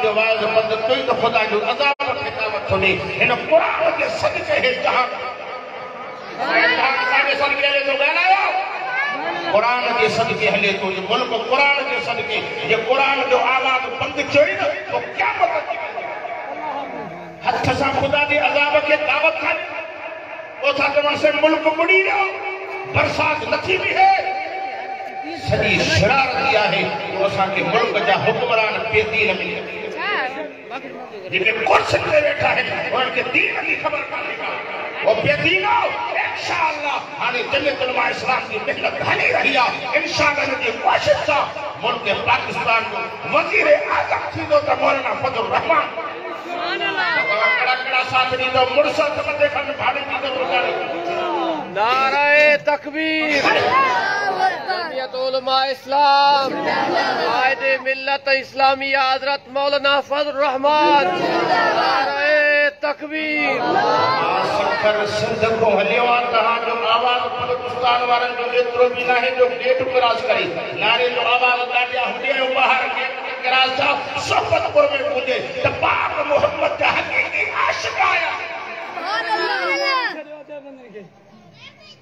जो वाइज बंद कोई तो खुदा जो अज़ाब खे दावत थो ॾे हिन क़ुरान जे सदक़े हे जहान साॻे सदक़े हले थो ॻाल्हायो क़ुरान जे सदक़े हले थो जो मुल्क क़ुरान जे सदक़े जे क़ुरान जो आवाज़ बंदि थियो ई न तो क़यामत अची हथ सां खुदा जे अज़ाब खे दावत था ॾियो था चवण से मुल्क बुॾी वियो बरसात नथी बीहे सॼी शरारत इहा आहे जो असांखे मुल्क जा हुक्मरान पेदी न मिले जेके कुर्सियुनि ते वेठा आहिनि उन्हनि खे दीन जी ख़बर कान्हे का वो बेदीनो इंशाअल्लाह हाणे जमियत उलमा इस्लाम जी महिनत हली रही आहे इंशाअल्लाह जी कोशिश सां मुल्क पाकिस्तान जो वज़ीर आज़म थींदो त मौलाना फजल रहमान कड़ा साथ ॾींदो मुड़ुस मथे खंड भाड़े ॾींदो नारे तकबीर जमियत उलमा इस्लाम कायदे मिल्लत इस्लामिया हजरत मौलाना फजल रहमान नारे तकबीर सखर सिंध को हलियो आहे तव्हांजो आवाज़ बलूचिस्तान वारनि जो एतिरो बि न आहे जो गेट क्रॉस करे नारे जो आवाज़ ॾाढा हुजे ॿाहिरि गेट क्रॉस जा सोबतपुर में गूंजे त पाक मोहम्मद जा हक़ीक़ी आशिक़ आया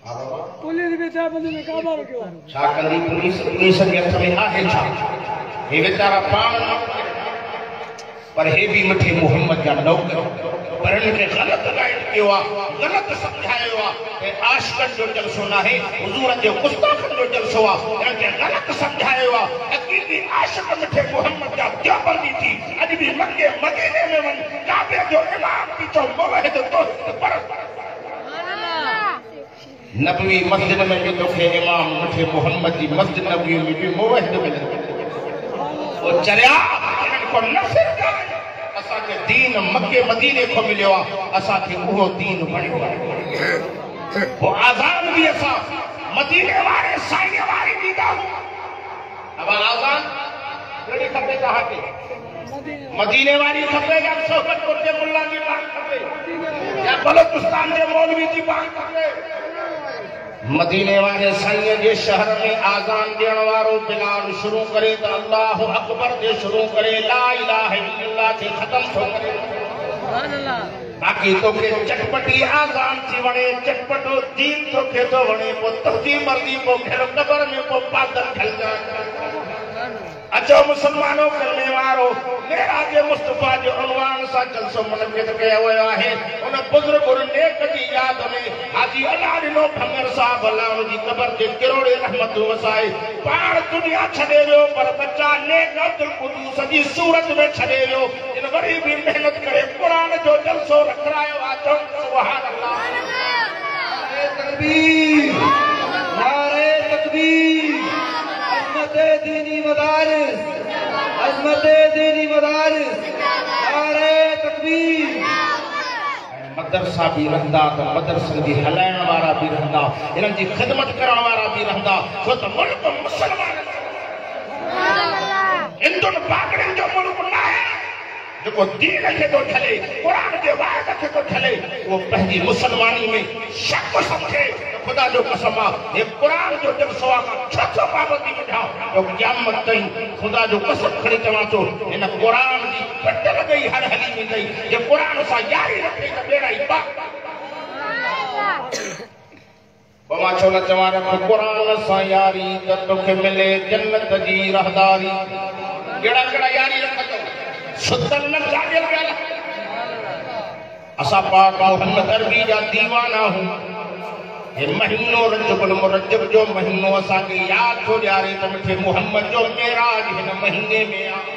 पुलिस के छा बंदे में का मारो क्यों छा कंदी पुलिस जे हथ में आहे छा हे वीचारा पाण पर हे भी मथे मोहम्मद जा नौकर पर इनके गलत गाइड कियो आहे गलत समझायो आहे कि आशिक़नि जो जलसो न आहे हुजूर जे गुस्ताखनि जो जलसो आहे इनके गलत समझायो आहे हक़ीक़ी आशिक़ मथे मोहम्मद जा देवबंदी थी अॼु भी मके मदीने में वञ काबे जो इमाम थी चओ मुवहिद दोस्त पर नबवी मस्जिद में भी तोखे इमाम मथे मोहम्मद जी मस्जिद नबवी में भी मुवहिद मिले वो चरिया को नफ़िर असांखे दीन मके मदीने को मिलियो आहे असांखे उहो दीन वणियो वो आज़ान भी असां मदीने वारे साईं वारी ॾींदा अब आज़ान कहिड़ी खपे तव्हांखे मदीने वारी खपे या सोबतपुर जे मुल्ला जी बात खपे या बलूचिस्तान जे मौलवी जी बात खपे मदीने वाले साईं जे शहर में आज़ान ॾियण वारो बिलाल शुरू करे त अल्लाह अकबर जे शुरू करे ला इलाहा इल्लल्लाह जे ख़त्म थो करे बाक़ी तोखे चटपटी आज़ान थी वणे चटपटो दीन तोखे थो वणे पोइ तुंहिंजी मर्ज़ी पोइ घर कबर में पोइ पादर ठलजा अचो मुसलमानों कलमे वारो मेराज मुस्तफा जो उनवान सा जलसो मुनक़िद कयो वियो आहे उन बुजुर्ग नेक जी याद में हाजी अलादिनो भंगर साहब अल्लाह उनजी कबर जे किरोड़े रहमत वसाए पाण दुनिया छॾे वियो पर बच्चा नेक अब्दुल कुदूस जी सूरत में छॾे वियो इन वरी भी मेहनत करे क़ुरान जो जलसो रखरायो आहे चओ सुभान अल्लाह नारे तकबीर नारे तकबीर दीनी मदारिस नारे तकबीर मदरसा भी रहंदा त मदरसन जी हलाइण वारा भी रहंदा इन्हनि जी ख़िदमत करण वारा भी रहंदा छो त मुल्क मुसलमान हिंदुनि पागड़ियुनि जो मुल्क न आहे जेको दीन खे थो ठले क़ुरान जे वाइद खे थो ठले उहो पंहिंजी मुसलमानी में शक समझे खुदा जो कसम आहे हे क़ुरान जो जलसो आहे मां छो पाबंदी वठां जो क़यामत ताईं खुदा जो कसम खणी चवां थो हिन क़ुरान जी पट लॻई हर हली वेंदई जे क़ुरान सां यारी रखे त ॿेड़ा ई पाक पोइ मां छो न चवां रख क़ुरान सां यारी त तोखे मिले जन्नत जी रहदारी कहिड़ा कहिड़ा यारी रखंदो सुतल न जाॻियल ॻाल्हि असां पाक मोहम्मद अरबी जा दीवाना हूं हे महीनो रजबुल मुरज्जब जो महीनो असांखे यादि थो ॾियारे त मिठे मोहम्मद जो मेराज हिन महीने में आहे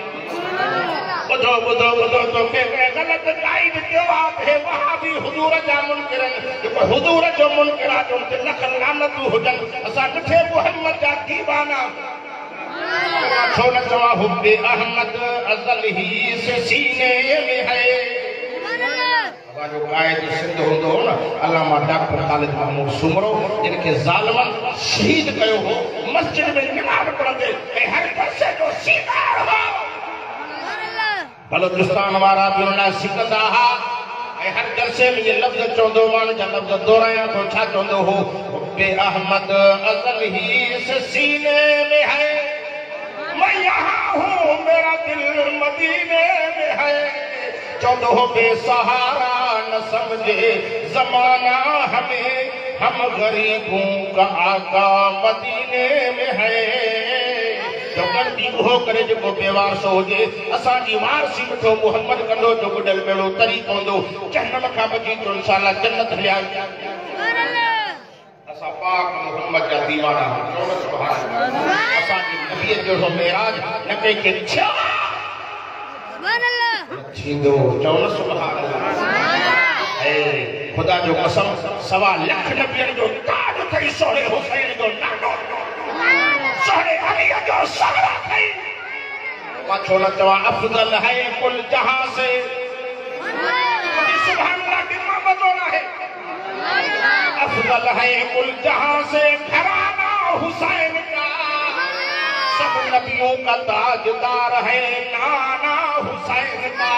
ॿुधो ॿुधो ॿुधो तोखे कंहिं ग़लति गाइड कयो आहे हे वहाबी हुजूर जा मुनकिर जेको हुजूर जो मुनकिर आहे जो लख लानतूं हुजनि असां मिठे मोहम्मद जा दीवाना छो न चवां हुब्बे अहमद अज़ल ही से सीने में है जो कायद सिंध होंदो हो न अल्लामा डॉक्टर खालिद महमूद सुमरो जिनके ज़ालिमन शहीद कयो हो मस्जिद में नमाज़ पढ़ंदे ऐं हर पासे जो सीदार हो बलूचिस्तान वारा भी उन लाइ सिकंदा हा ऐं हर जलसे में ये लफ़्ज़ चवंदो मान जा लफ़्ज़ दोहरायां थो छा चवंदो हो हुब्बे अहमद अज़ल ही से सीने में है मैं यहाँ हूँ मेरा दिल मदीने चौदह बेसहारा न समझे जमाना हमें, हम गरीबों का आका मदीने में है। जो गलती हो करे जो बेवारस होजे, असांजी वारसी मिठो मोहम्मद कंदो जो गुडल मेलो तरी पवंदो, जहन्नम खां बची तो इंशाअल्लाह जन्नत हलिया। असां पाक मोहम्मद जा दीवाना सुभान अल्लाह। असांजी नबी जो मेराज न के छा थींदो चवण सुभान अल्लाह। ऐ खुदा जो कसम 1.25 लाख नबियन जो ताज थई सोहे हुसैन जो नानो, सोहे अली जो सगरा थई। मां छो न चवां अफजल है कुल जहां से, सुभान अल्लाह की मोहब्बत होना है। अफजल है कुल जहां से घराना हुसैन का, सब नबियों का ताजदार है नाना हुसैन का।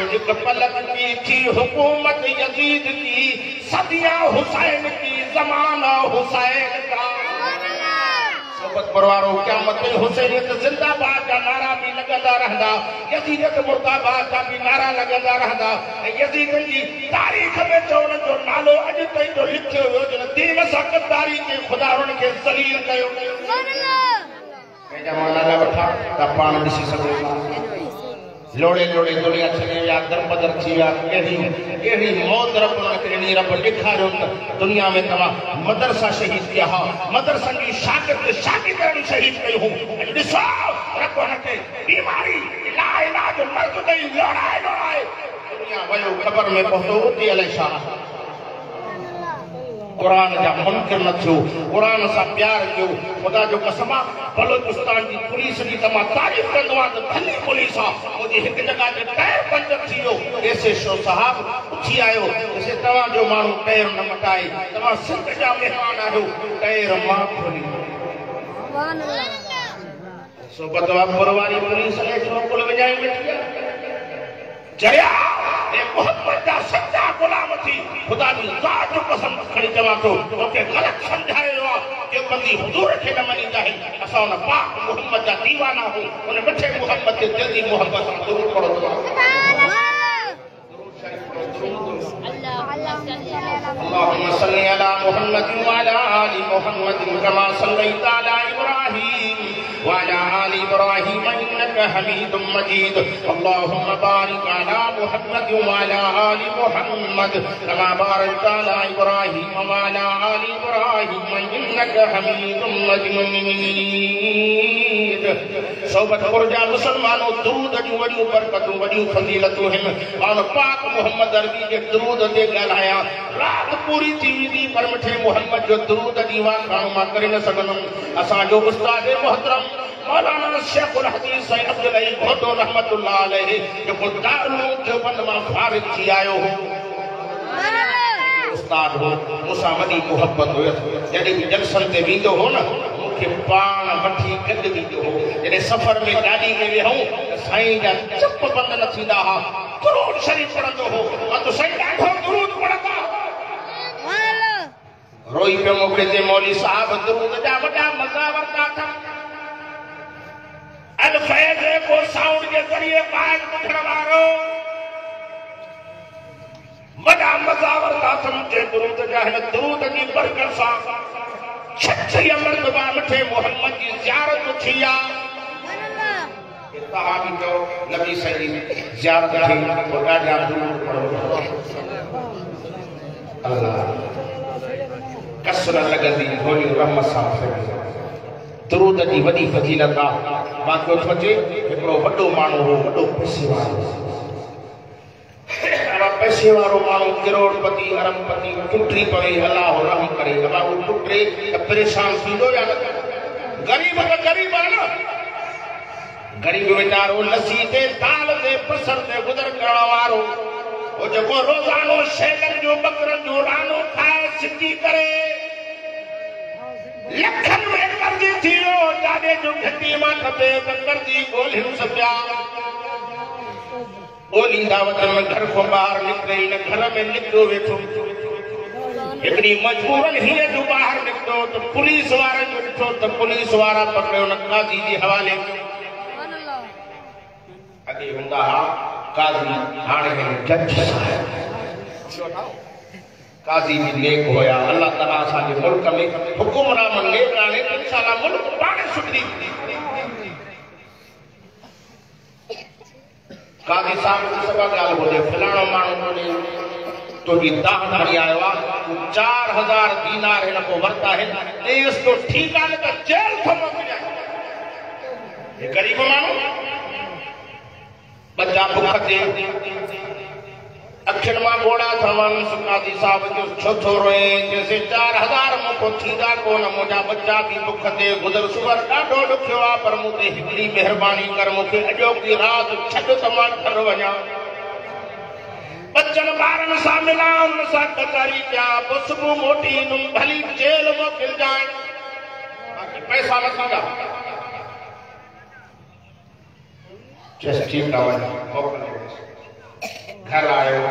एक पलक की थी हुकूमत यजीद की, सदियां हुसैन की जमाना हुसैन का। सोबत परवारो क़यामत में हुसैनियत जिंदाबाद का नारा भी लगंदा रहंदा, यजीदियत मुर्दाबाद का भी नारा लगंदा रहंदा। यजीद जी तारीख़ में चवण जो नालो अॼु ताईं जो लिखियो वियो, जिन दीन सां गद्दारी के खुदा उन खे ज़लील कयो। पंहिंजा मां नाला वठां त पाण ॾिसी सघो था। लोड़े लोड़े दुनिया छॾे विया, दरबदर थी विया। अहिड़ी मौत रब उनखे ॾिनी, रब ॾेखारियो त दुनिया में तव्हां मदरसा शहीद कया हुआ, मदरसनि जी शागिर्दनि शहीद कयूं। ॾिसो रब उनखे बीमारी लाइलाज मर्द ॾेई लोड़ाए लोड़ाए दुनिया वियो, ख़बर में पहुतो उते अलाए छा। कुरान जा मुनकिर न थियो, कुरान सां प्यार कयो। खुदा जो कसम आहे, बलोचिस्तान जी पुलिस जी तमाम तारीफ़ कंदो आहे त भली पुलिस आहे। मुंहिंजी हिकु जॻह ते टायर पंचर थी वियो, एसे शो साहब उथी आयो, एसे तव्हांजो माण्हू टायर न मटाए, तव्हां सिंध जा महिमान आहियो, टायर मां खोली। सोबत वापुर वारी पुलिस ने मोकुल विझाई वेठी आहे। जया ए मोहम्मद जा सच्चा गुलाम थी, खुदा जी ज़ात जो कसम खणी चवां थो, तोखे ग़लति सम्झायो आहे कि बंदी हुजूर खे न मञींदा आहिनि। असां उन पाक मोहम्मद जा दीवाना हूं, उन मिठे मोहम्मद ते दिल जी मोहब्बत सां दुरूद पढ़ो। اللهم صل على محمد وعلى آل محمد كما صليت على إبراهيم وعلى آل إبراهيم إنك حميد مجيد. اللهم بارك على محمد وعلى آل محمد كما باركت على إبراهيم وعلى آل إبراهيم إنك حميد مجيد. सोबत पुरजा मुसलमानों दुरूद जूं वॾियूं बरकतूं, वॾियूं फज़ीलतूं आहिनि। मां पाक मोहम्मद अरबी जे दुरूद ते ॻाल्हायां, राति पूरी थी वेंदी पर मिठे मोहम्मद जो दुरूद दीवान खानो मां करे न सघंदुमि। असांजो उस्ताद मोहतरम मौलाना शेखुल हदीस साईं अब्दुल अली भोटो रहमतुल्लाह अलैहि जेको दारुल देवबंद मां फारिग थी आयो हो, उस्ताद हो, मूंसां वॾी मोहब्बत हुयसि। जॾहिं बि जलसनि ते वेंदो हो न, मूंखे पाण वठी गॾु वेंदो हो। जॾहिं सफ़र में गाॾी में वेहूं त साईं जा चप बंदि न थींदा हुआ, दुरूद शरीफ़ पढ़ंदो हो। मां त साईं ॾाढो दुरूद पढ़ंदा रोई पियो मोकिले ते मौली साहब दुरूद जा वॾा मज़ा वरिता था। अल फैज़ को साउंड के ज़रिए बाइक ॿुधण वारो वॾा मज़ा वरिता अथनि जे दुरूद जा। हिन दुरूद जी बरकत सां 36 मरतबा मिठे मोहम्मद जी ज़ियारत थी आहे। तव्हां बि चओ नबी साईं जी ज़ियारत थी, ॾाढा दुरूद पढ़ो। अल्लाह कसर लगंदी थोरी रहमत सां दुरूद जी वॾी फज़ीलत आहे। मां पियो सोचे हिकिड़ो वॾो माण्हू हो, वॾो पैसे वारो माण्हू, करोड़पति अरबपति, टुटी पवे, अलाह रहम करे। अलाह उहो टुटे त परेशान थींदो या न? ग़रीब त ग़रीब आहे न। ग़रीब वीचारो लस्सी ते दाल ते बसर ते गुज़र करण वारो, वो जेको रोज़ानो शेरनि जो बकरनि जो रानो खाए सिकी करे लखनि में कर्ज़ी थी वियो। ॾाॾे जो घटी मां खपे त कर्ज़ी ॻोल्हियूंसि पिया। ॻोल्हींदा वतन में घर खां ॿाहिरि निकिरे, हिन घर में निकिरो वेठो। हिकिड़ी मजबूरन हीअ जो ॿाहिरि निकितो त पुलिस वारनि जो ॾिठो त पुलिस वारा पकड़ियो, हुन काज़ी जे हवाले कयो। अॻे हूंदा हुआ काजी हाणे जज साहिब काजी भी नेक होया अल्लाह ताला असांजे मुल्क में हुकुमरान नेक आणे इंशाअल्लाह मुल्क पाणे सुधरी काजी साहब सभा ॻाल्हि ॿुधे फलाणो माण्हू तो जी दाह खणी आयो आहे 4000 दीनार हिन को वरता आहिनि तेस तो ठीक आहे त जेल थो मोकिलिया हे गरीब माण्हू बच्चा बुख ते अखिन मां गोड़ा थवन काजी साहब जो छो थो रोए जैसे 4000 मुको थींदा कोन मुंहिंजा बच्चा भी बुख ते गुज़र सुवर ॾाढो ॾुखियो आहे पर मूं ते हिकिड़ी महिरबानी कर मूंखे अॼोकी राति छॾ त मां घर वञा बच्चन ॿारनि सां मिलां उन सां कचहरी कयां पोइ सुबुह मोटी ईंदुमि भली जेल मोकिल जाए बाक़ी पैसा न थींदा चयसि ठीकु आहे वञ घर आयो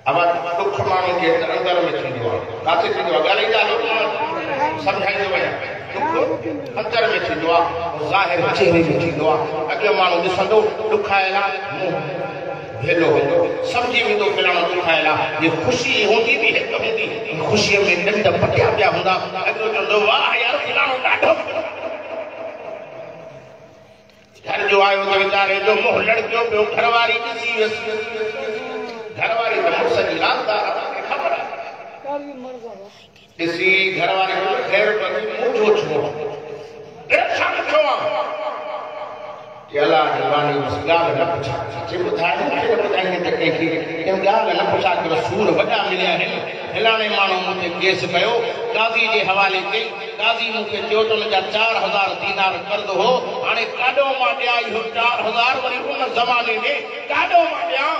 अब दुख माण्हू खे अंदर में थींदो आहे काथे थींदो आहे ॻाल्हाईंदा सम्झाईंदो वञा दुख अंदर में थींदो आहे ज़ाहिर चेहरे में थींदो आहे अॻियो माण्हू ॾिसंदो ॾुखायल आहे भेलो हूंदो सम्झी वेंदो फलाणो ॾुखायल आहे ये ख़ुशी हूंदी बि हिकु हूंदी ख़ुशीअ में ॾंड पटिया पिया हूंदा अॻियो चवंदो वाह यार फलाणो ॾाढो घर जो आयो तो वीचारे जो मुंह लड़कियों पे घरवारी ॾिसी वियसि घरवारी तो मुड़स जी राज़दार ख़बर आहे ॾिसी घरवारी को ख़ैर करी मुंहिंजो छो छा छो अल्लाह जवानी बस ॻाल्हि न पुछा जे ॿुधाए मूंखे न ॿुधाईंदे त कंहिंखे ॻाल्हि न पुछा कि सूर वॾा मिलिया आहिनि हिलाणे माण्हू मूंखे केस कयो काज़ी जे हवाले कई काज़ी मूंखे चयो त हुनजा 4000 दीनार कर्ज़ हो हाणे काॾो मां ॾियां इहो 4000 वरी उन ज़माने में काॾो मां ॾियां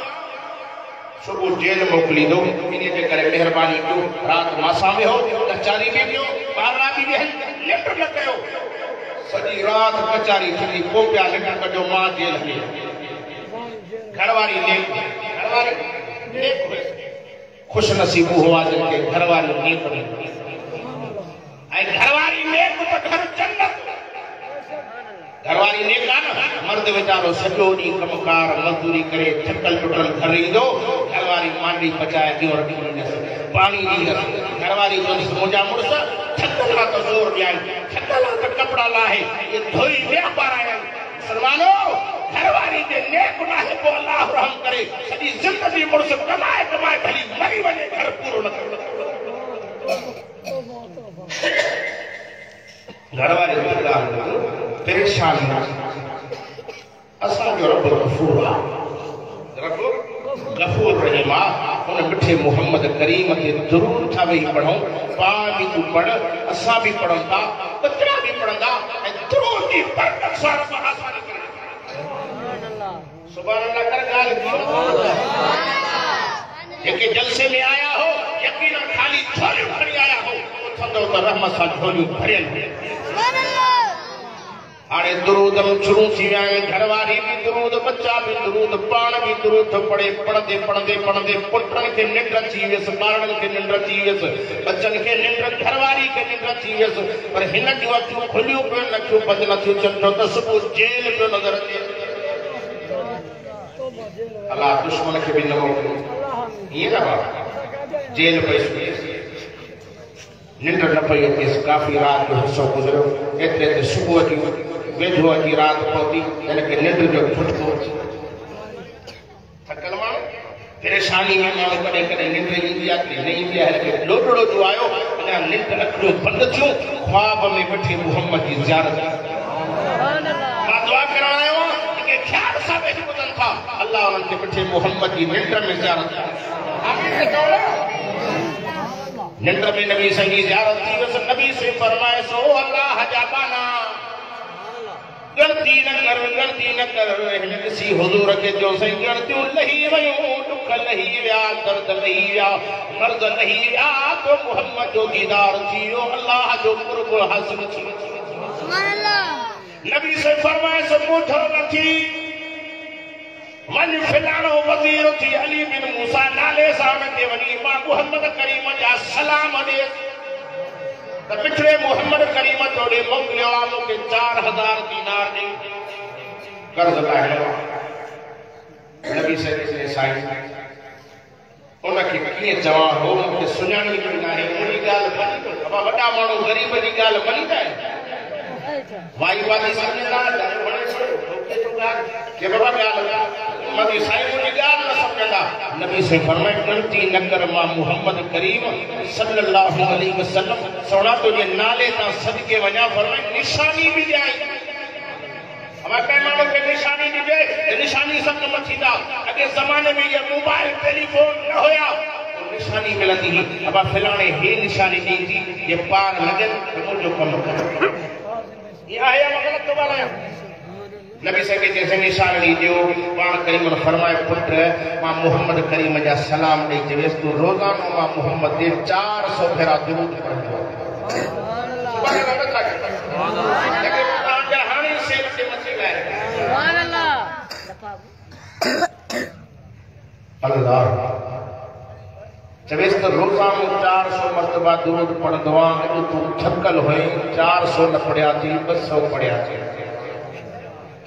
सुबुह जेल मोकिलींदो इन जे करे महिरबानी कयो राति मासा में हो कचहरी में वियो ॿारड़ा बि विहनि निंड न कयो सॼी राति कचहरी थी पोइ पिया निंड कढो मां जेल में घरवारी नेक खुश नसीब हुआ जिनके घरवारी नेक घरवारी नेक तो घर जन्नत घरवारी नेक आहे न मर्द वीचारो सॼो ॾींहुं कमकार मज़दूरी करे थकल टुटल घर ईंदो घरवारी मांडी पचाए ॾियो रखी वञसि पाणी ॾींदसि घरवारी चवंदसि मुंहिंजा मुड़ुस थकल आहे त ज़ोर ॾियाई थकल आहे त कपिड़ा लाहे ये धोई विया पाराया मुसलमानो घरवारी जे नेक नाहे पोइ अल्लाह रहम करे सॼी ज़िंदगी मुड़ुस कमाए कमाए भली मरी वञे घर पूरो न करे घरवारी परेशान असांजो रब गफूर आहे रब गफूर रहीम आहे उन मिठे मोहम्मद करीम ते ज़रूर था वेही पढ़ूं पाण बि तूं पढ़ असां बि पढ़ूं था बचड़ा बि पढ़ंदा ऐं ज़रूर जी बरकत सां रब आसानी करे सुभान अल्लाह कर ॻाल्हि जेके जलसे में आया हो यकीनन खाली झोलियूं खणी आया हो उथंदो त रहमत सां झोलियूं भरियल हाणे दुरूदम शुरू थी विया आहिनि घरवारी बि दुरूद बच्चा बि दुरूद पाण बि दुरूद पढ़े पढ़ंदे पढ़ंदे पढ़ंदे पुटनि खे निंड अची वियसि ॿारनि खे निंड अची वियसि बच्चनि खे निंड घरवारी खे निंड अची वियसि पर हिन जूं अखियूं खुलियूं पियूं अखियूं बंदि नथियूं थियनि छो त सुबुह जेल पियो नज़र अचे अलाह दुश्मन खे बि न मोकिलियो ईअं न बाबा जेल पई निंड न पई अचेसि काफ़ी राति जो हिसो गुज़रियो एतिरे ते सुबुह जी वेझो अची राति पहुती हिनखे निंड जो झटको अची थकल माण्हू परेशानी में माण्हू कॾहिं कॾहिं निंड ईंदी आहे कॾहिं न ईंदी आहे हिनखे लोटड़ो जो आयो अञा निंड अखियूं बंदि थियूं ख्वाब में मिठे मोहम्मद जी ज़ियारत मां दुआ करण आयो आहियां कि ख़्याल सां वेही ॿुधनि था अल्लाह उन्हनि खे मिठे मोहम्मद जी निंड में ज़ियारत निंड में नबी संगी ज़ियारत थी वस नबी से फरमाए सो अल्लाह जाबाना गलती न कर हिन किसी हुजूर के जो सही गलतियों लही वयूं दुख लही विया दर्द लही विया मर्द लही विया तो मोहम्मद जो दीदार थियो अल्लाह जो कुर्ब हासिल थी सुभान अल्लाह नबी से फरमाए सो पूछो नथी मन फिलाणो वज़ीर थी अली बिन मूसा नाले सां के वनी मां मोहम्मद करीम जा सलाम ॾे त पिछड़े मोहम्मद करीम तोड़े मोकिलियो आहे मूंखे 4000 दीनार ॾेई कर्ज़ लाहियो साईं उनखे कीअं चवां हो मूंखे सुञाणी बि नाहे उनजी ॻाल्हि मञी थो बाबा वॾा माण्हू ग़रीब जी ॻाल्हि मञींदा आहिनि वाई वादी सम्झंदा के बाबा ॻाल्हि मदी साईं मुंहिंजी ॻाल्हि न सम्झंदा नबी से फरमाए ग़लती न कर मां मोहम्मद करीम सल्लल्लाहु अलैहि वसल्लम सोना तुझे नाले तां सदके वञा फरमाए निशानी बि ॾियाई हमारे पैमानों के निशानी दी निशानी सब कम थींदा अगे ज़माने में ये मोबाइल टेलीफोन न होया तो निशानी मिलंदी अब फिलाने ही निशानी दी थी ये पार लगन तो मुझे कम ये आया गलत तो वाला नबी से के जैसे निशानी दियो पाण करीम ने फरमाए पुत्र मां मोहम्मद करीम जा सलाम दे जवेस तू रोजाना मां मोहम्मद दे 400 फेरा दुरूद पढ़ो सुभान अल्लाह अल्लाह चवेस तो रोजाना 400 मर्तबा दुरूद पढ़ंदो आ अॼु तू थकल होए 400 न पढ़िया थी 200 पढ़िया थी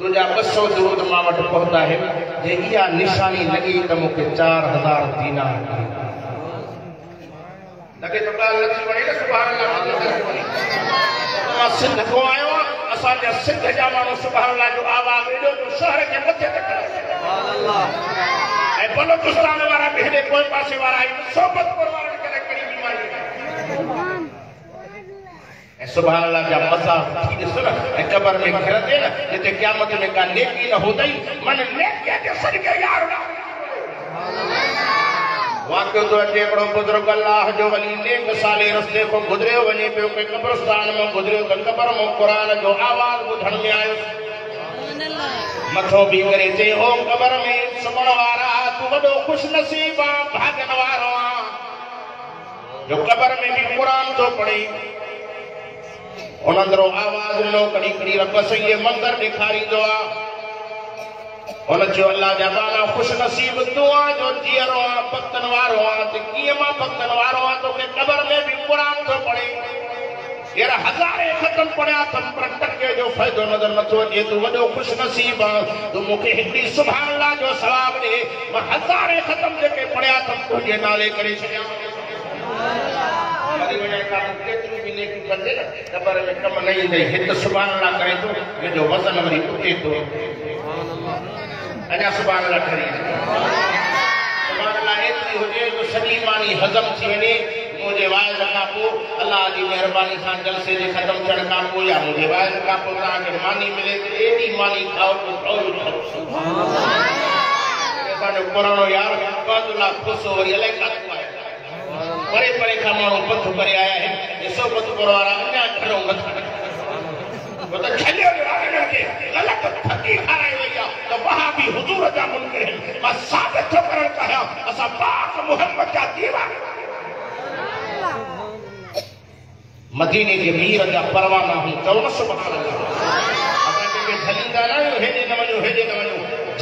तुझा 200 दुरूद मां वटि पहुता है जे इहा निशानी लगी त मूंखे 4000 दीनार लगे तो ॻाल्हि नथी वणे न सुभान अल्लाह सिंध को आयो असांजा सिंध जा माण्हू सुभान अल्लाह जो आवाज़ एॾो जो शहर जे मथे ते सुभान अल्लाह ऐं बलोचिस्तान वारा बि हेॾे कोई पासे वारा आहिनि सोबतपुर वारनि खे कहिड़ी बीमारी ऐं सुभान अल्लाह जा मज़ा थी ॾिसो न ऐं क़बर में घिरंदे न जिते क़यामत में का नेकी न हूंदई मन नेकीअ जे सदके यार वाक़ियो तो अचे बड़ो बुजुर्ग अल्लाह जो वली नेक साले रस्ते को गुजरियो वञे पियो के कब्रस्तान में गुजरियो त क़बर में क़ुरान जो आवाज़ ॿुधण में आयो मथो भी करे चई ओ क़बर में सुम्हण वारा तू वॾो खुश नसीब आ भागन वारो आ जो क़बर में भी क़ुरान तो पढ़े उन अंदरो आवाज़ नो कड़ी कड़ी रब सही मंदिर ॾेखारींदो आ उन जो अल्लाह जा बाला खुश नसीब तू आ जो जीअरो आ भक्तन वारो आ त कीअं मां भक्तन वारो आ तोखे क़बर में भी क़ुरान तो पढ़े यार हज़ारे ख़तम पढ़िया त पर टके जो फ़ाइदो नज़र नथो अचे तू वॾो खुश नसीब आ तू मूंखे हिकिड़ी सुभान अल्लाह जो सवाब ॾे मां हज़ारे ख़तम जेके पढ़िया त तुंहिंजे नाले करे छॾियां क़बर में कम न ईंदई हिकु सुभान अल्लाह करे थो मुंहिंजो वज़न वरी उठे थो अञा सुभान अल्लाह ठरी सुभान अल्लाह एतिरी हुजे जो सॼी मानी हज़म थी वञे मुंहिंजे वाइद खां पोइ अल्लाह जी महिरबानी सां जलसे जे ख़तम थियण खां पोइ या मुंहिंजे वाइद खां पोइ तव्हांखे मानी मिले त एॾी मानी खाओ तो असांजो पुराणो यार अब्दुल्ला खुसो वरी अलाए काथो आहे परे परे खां माण्हू पथ करे आया आहिनि ॾिसो पथपुर वारा अञा घणो मथां वो तो छलियो राजन के गलत फकी खाराई वई आ तो वहां भी हुजूर जा मुनकर मां साबित थो करण चाहियां असां पाक मोहम्मद जा दीवाना मदीने के मीर जा परवाना हूं चवण सुभान अल्लाह असां के झलींदा न हेॾे न वञो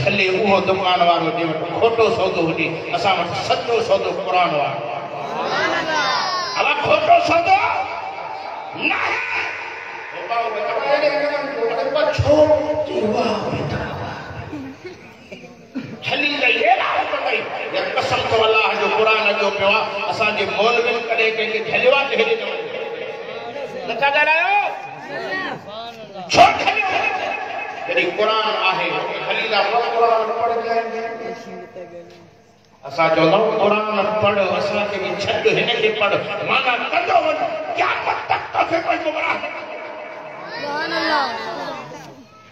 झले उहो दुकान वारो जे वटि खोटो सौदो हुजे असां वटि सचो सौदो क़ुरान वारो सुभान अल्लाह अब खोटो सौदो न है छली गई कसम तो अल्लाह जो कुरान जो पियो असांजे मौलविन कॾहिं कंहिंखे झलियो आहे हेॾे न नथा ॻाल्हायो छो झलियो जॾहिं क़ुरान आहे खलीदा क़ुरान पढ़ंदा आहिनि असां चवंदा आहियूं क़ुरान पढ़ असांखे बि छॾ हिनखे पढ़ माना कंदो वञ क़यामत तक तोखे कोई गुमराह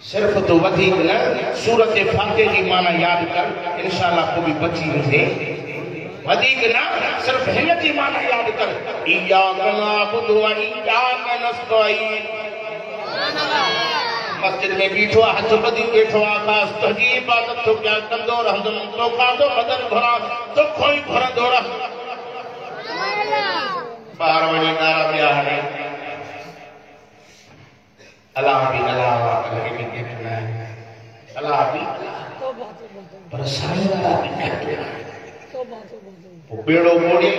सिर्फ तो वधिक न सूरत फातिह जी माना याद कर इंशाअल्लाह को भी बची वञे वधिक न सिर्फ हिन जी माना याद कर इय्याका नअबुदु व इय्याका नस्तईन मस्जिद में बीठो हथ बदी बैठो आकाश तुझी इबादत तो क्या कंदो रहंदो तो कांदो मदद भरा तो कोई भरंदो रह बाहर वञी नारा पिया हणे अल्लाह भी लगे में देखना है अल्लाह भी पर साईं वाला भी वो बेड़ो बोड़ी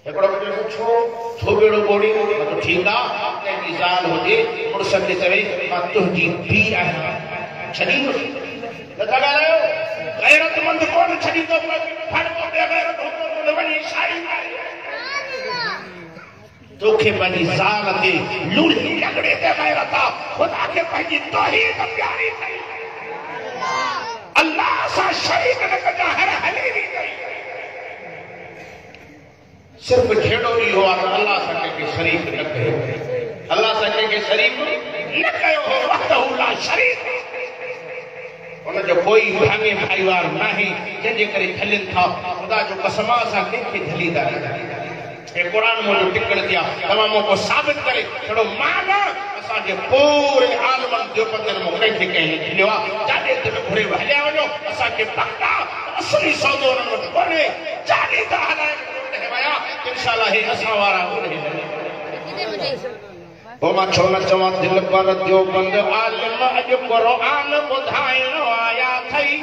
एकड़ो बजे पूछो छो बेड़ो बोड़ी तो ठीक आ आपने की जान हो जे मुर्शद ने चवे मां तुझी भी आया छड़ी न लगा रहे हो गैरतमंद कौन छड़ी तो फड़ को बेगैरत हुकुम न वनी शाही तोखे पंहिंजी ज़ाल ते लूली लंगड़े ते गैरत खुदा के पंहिंजी तौहीद प्यारी कई अल्लाह सा शरीक न कजा हर हलेरी कई सिर्फ छेड़ो ही हो अल्लाह सा के शरीक न कयो अल्लाह सा के शरीक न कयो हो वहदहु ला शरीक उन जो कोई भागे भाईवार नहीं जंहिंजे करे झलनि था खुदा जो कसम असां कंहिंखे झलींदा न ये कुरान में जो टिकड़ दिया तमाम को साबित करे थोड़ो मान असा जे पूरे आलमन जो पतन में कहीं कहीं खिलवा जाने ते घुरे हलिया वनो असा के पक्का असली सौदो न बने जाने ता हलाए है भया इंशाल्लाह हे असा वारा ओ मा छोना चवा दिल पर दियो बंद आलम अज कुरान बुधाइनो आया थई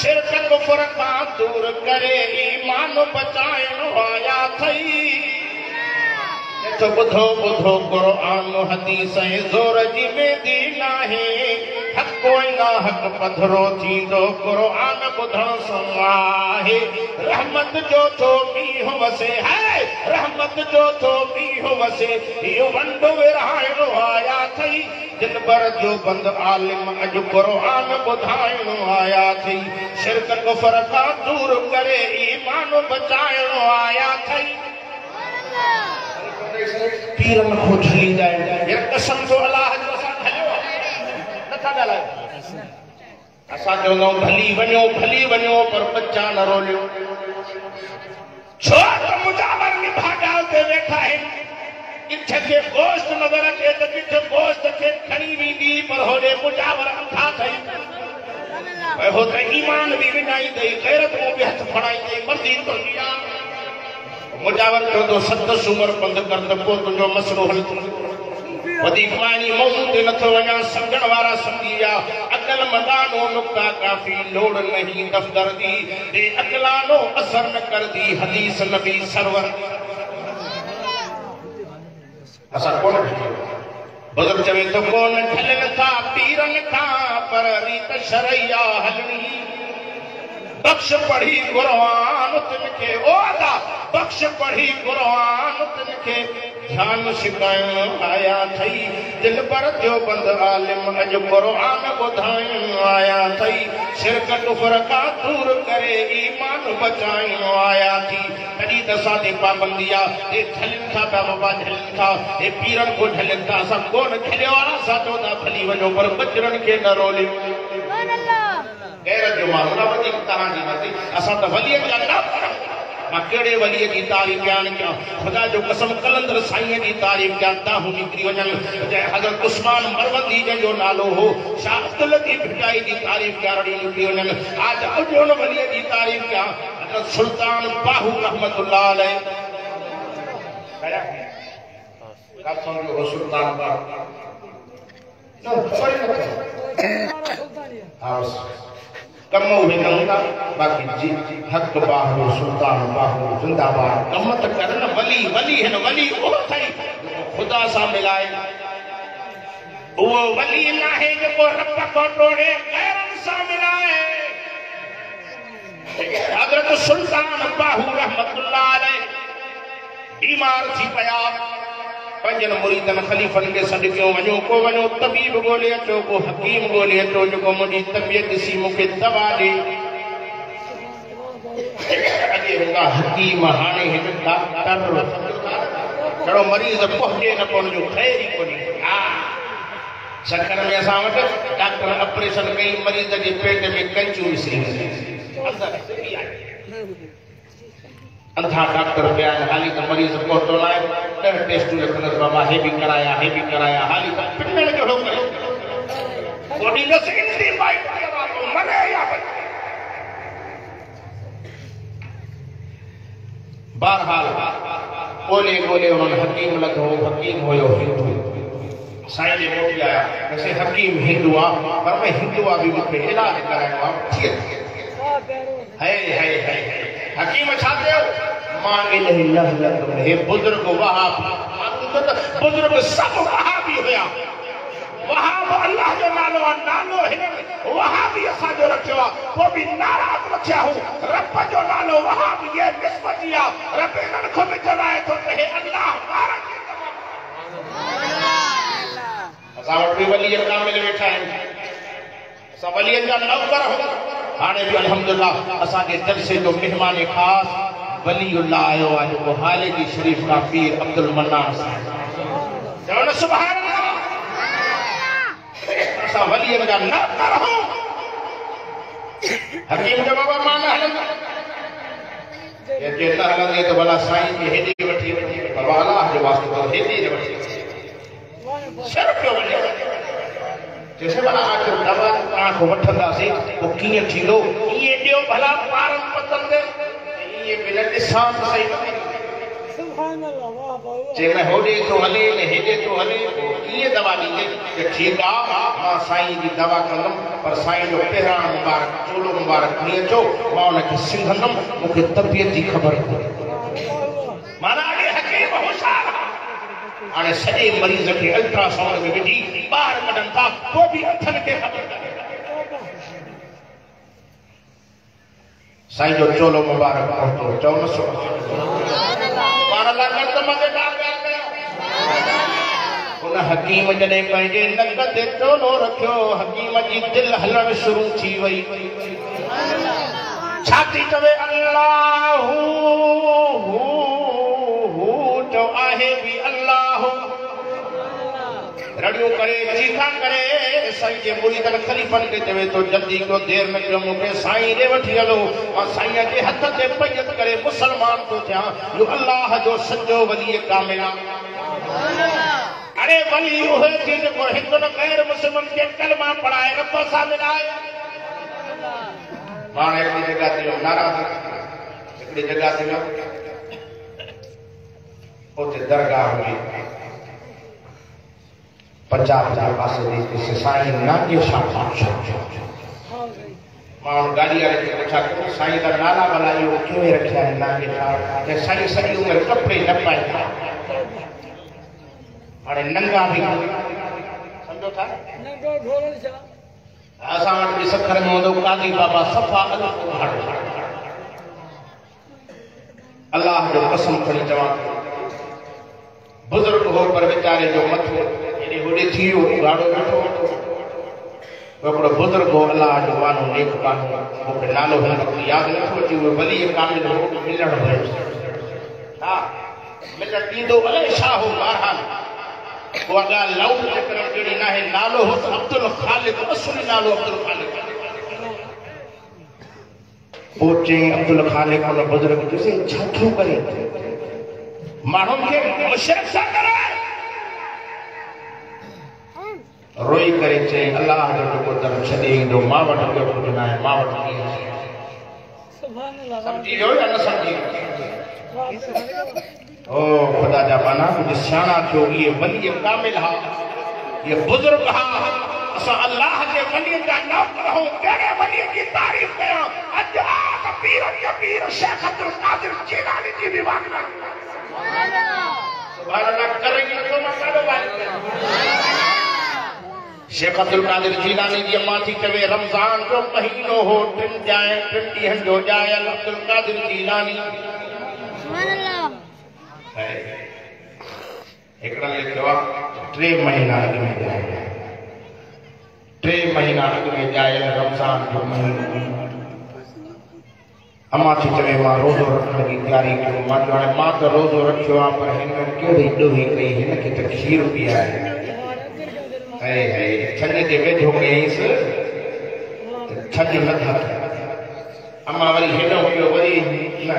शिरक कुफर का दूर करे ईमान बचाइनो आया थई तो बुधो बुधो कुरान हदीस ऐं ज़ोर जी में दीन आहे हक कोई ना हक पधरो थींदो कुरान बुधण सां आहे रहमत जो थो मींहुं वसे है रहमत जो थो मींहुं वसे इहो वंड विरहाइणो आया थई जिन बर जो बंद आलिम अज कुरान बुधाइणो आया थई शिरक कुफर खां दूर करे ईमान बचाइणो आया थई पीरन को झली जाए यार कसम तो अल्लाह जो असां हलियो नथा ॻाल्हायो असां चवंदा भली वञो पर बच्चा न रोलियो छो त मुजावर निभागा ते वेठा आहिनि किथे के गोश्त नज़र अचे त किथे गोश्त खे खणी वेंदी पर होॾे मुजावर अंधा अथई हो त ईमान बि विञाईंदई गैरत में बि हथ फड़ाईंदई मर्ज़ी तुंहिंजी आहे मुजावर चवंदो सदस उमर बंदि कर त पोइ तुंहिंजो मसलो हल वधीक मानी मौज़ू ते नथो वञा सम्झण वारा सम्झी विया अकल मदानो नुक्ता काफ़ी लोड़ नहीं दफ़्तर दी ए अकलानो असर न कर दी हदीस नबी सरवर असां कोन बुजुर्ग चवे तो कोन ठलनि था पीरनि खां पर रीत शरैया हलणी बख्श पढ़ी कुरान तिनखे ओ अदा बख्श पढ़ी कुरान तिनखे ध्यान शिकायण आया थई दिल पर थियो बंद आलिम अज कुरान ॿुधाइण आया थई शिरक कुफर खां दूर करे ईमान बचाइण आया थी तॾहिं त असां ते पाबंदी आहे हे झलनि था पिया बाबा झलनि था हे पीरनि को झलनि था असां कोन खिलियो आहे असां चऊं था भली वञो पर बचड़नि खे न रोलियो गैरत जो मामला वधीक तव्हांजी नथी असां त वलीअ जा न मां कहिड़े वलीअ जी तारीफ़ बयानु कयां ख़ुदा जो कसम कलंदर साईं जी तारीफ़ कयां ताहूं निकिरी वञनि हज़रत उस्मान मरवंदी जंहिंजो नालो हो शाह अब्दुल लतीफ़ भिटाई जी तारीफ़ कयां निकिरी वञनि आज उजोन वलीअ जी तारीफ़ कयां हज़रत सुल्तान बाहू रहमतुल्लाह अलैह का समझो हो सुल्तान बाहू कम हुए न बाकी जी हक बाहु सुल्तान बाहु जिंदाबाद कम त कर न वली वली है न वली ओ थई खुदा सा मिलाए वो वली ना है जो रब को तोड़े गैरन सा मिलाए हजरत सुल्तान बाहु रहमतुल्लाह अलैह बीमार थी पया पंजन मुरीदन खलीफन के सॾ कयो वञो को वञो तबीब ॻोल्हे अचो को हकीम ॻोल्हे अचो जेको मुंहिंजी तबियत ॾिसी मूंखे दवा ॾे अॼु हिकु हकीम हाणे हिकु डॉक्टर कहिड़ो मरीज़ पहुचे न पहुचो ख़ैर ई कोन्हे हा सखर में असां वटि डॉक्टर ऑपरेशन कई मरीज़ जे पेट में कंचू विसरी वई अंधा डॉक्टर पे आए हाली तो मरीज को तो लाए टेस्ट टेस्ट लिखन बाबा हे भी कराया हाली तो पिटने लगे हो गए बॉडी ने से इंदी बाइक तो मरे या बहरहाल बोले उन्होंने हकीम लगो हकीम होयो हिंदू साईं ने मोटी आया वैसे हकीम हिंदू आ पर मैं हिंदू आ भी मुझे इलाज कराया ठीक है हकीम छाते हो मां इलाह लग हे बुजुर्ग वहाब बुजुर्ग सब वहाबी होया वहाब अल्लाह जो नालो है वहाबी असा जो रखियो वो भी नाराज रखिया हो रब जो नालो वहां भी ये निस्बत दिया रब इन्हनि को बि चलाए थो त हे अल्लाह ॿारनि खे असां वटि बि वली कामिल वेठा आहिनि असां वलीअनि जा नौकर हो हाणे बि अल्हम्दुलिल्लाह असांजे जलसे जो मेहमान ख़ासि वलीउल्लाह आयो आहे जेको हालेजी शरीफ का पीर अब्दुल मन्नान साहिब चओ न सुभान अल्लाह असां वलीअनि जा नौकर हो हकीम जो बाबा मां न हलंदा ये न हलंदे त भला साईं खे हेॾे वठी बाबा अलाह जो वास्तो तो हेॾे वठी सिर्फ़ पियो वञे जैसे भला आखिर दवा तव्हां खां वठंदासीं पोइ कीअं थींदो इएं ॾियो भला ॿारनि पतंदे ये बिना ॾिसां त सही सुभान अल्लाह वाह वाह जे न होॾे थो हले न हेॾे थो हले कीअं दवा ॾींदे कि ठीकु आहे मां साईं जी दवा कंदुमि पर साईं जो पहिरां मुबारक चोलो मुबारक खणी अचो मां उनखे सिंघंदुमि मूंखे तबियत जी ख़बर कोन्हे माना अॻे हकीम होशियार हाणे सॼे मरीज़ खे अल्ट्रासाउंड में विझी ॿाहिरि कढनि था पोइ बि हथनि खे ख़बर कोन्हे साईं जो चोलो मुबारक पहुतो चओ न सो पाण लाइ नंद मज़ेदार ॻाल्हि कयो उन हकीम जॾहिं पंहिंजे नक ते चोलो रखियो हकीम जी दिलि हलण शुरू थी वई छा थी चवे अल्लाह जो आहे बि अल्लाह रड़ियो करे चीखा करे साईं जे मुरीदनि ख़लीफ़नि खे चवे थो जल्दी को देर न कयो मूंखे साईं ॾे वठी हलो मां साईं जे हथ ते पैयत करे मुसलमान थो थियां जो अल्लाह जो सॼो वली कामिल अरे वली उहे थी जेको हिकु न गैर मुस्लिमन खे कलमा पढ़ाए नथो शामिल आहे हाणे हिकिड़ी जॻह ते नाराज़ हिकिड़ी जॻह ते उते दरगाह हुई पंजाब जा पासे से साईं नागे शाह मां गाड़ी वाले खे पुछा कयो साईं का नाला वाला इहो कीअं रखिया आहिनि नागे शाह ऐं साईं सॼी उमिरि कपिड़े न पाईंदा हाणे नंगा बि सम्झो था असां वटि बि सखर में हूंदो कादी बाबा सफ़ा अल्लाह जो कसम खणी चवां बुजुर्ग हो पर वीचारे जो मथो होॾे थी वियो गाड़ो वेठो हिकिड़ो बुजुर्ग हो अल्लाह जो वानो नेक कानो मूंखे नालो हिन वक़्तु यादि नथो अचे उहो वली कामिल हो मिलण वियो हा मिलण ॾींदो अलाए छा हो बहरहाल उहा ॻाल्हि लाउड करण जहिड़ी न आहे नालो हो त अब्दुल ख़ालिक असली नालो अब्दुल ख़ालिक पोइ चई अब्दुल ख़ालिक उन बुजुर्ग चयोसि छा थो करे माण्हुनि खे मुशरिक सां कराए रोई करे चई अल्लाह जो जेको दर छॾे ईंदो मां वटि ॿियो कुझु न आहे मां वटि सम्झी वियो या न सम्झी ओ ख़ुदा जा पाना कुझु सियाणा थियो इहे वली कामिल हा इहे बुज़ुर्ग हा असां अल्लाह जे वलीअ जा नौकर आहियूं कहिड़े वलीअ जी तारीफ़ कयां अॼु आख़िर पीरनि जो पीर शेख अब्दुल क़ादिर जीलानी जी बि वाक़िआ सुभान अल्लाह करे नथो मां ॾाढो वाक़िआ शेख अब्दुल क़ादिर जीलानी जी अम्मा थी चवे रमज़ान जो महीनो हो टिन ॾींहनि जो ॼायल अब्दुल क़ादिर जीलानी सुभान अल्लाह हिकिड़ा लिखियो आहे 3 महीना अॻु में ॼायल 3 महीना अॻु में ॼायल रमज़ान जो महीनो अम्मा थी चवे मां रोज़ो रखण जी तयारी कयो मां चयो हाणे मां त रोज़ो रखियो आहे पर हिन कहिड़ी ॾोही कई हिन खे त खीर पीआरे छज ते वेझो कयईंसि छज न था अम्मा वरी हेॾो कयो वरी न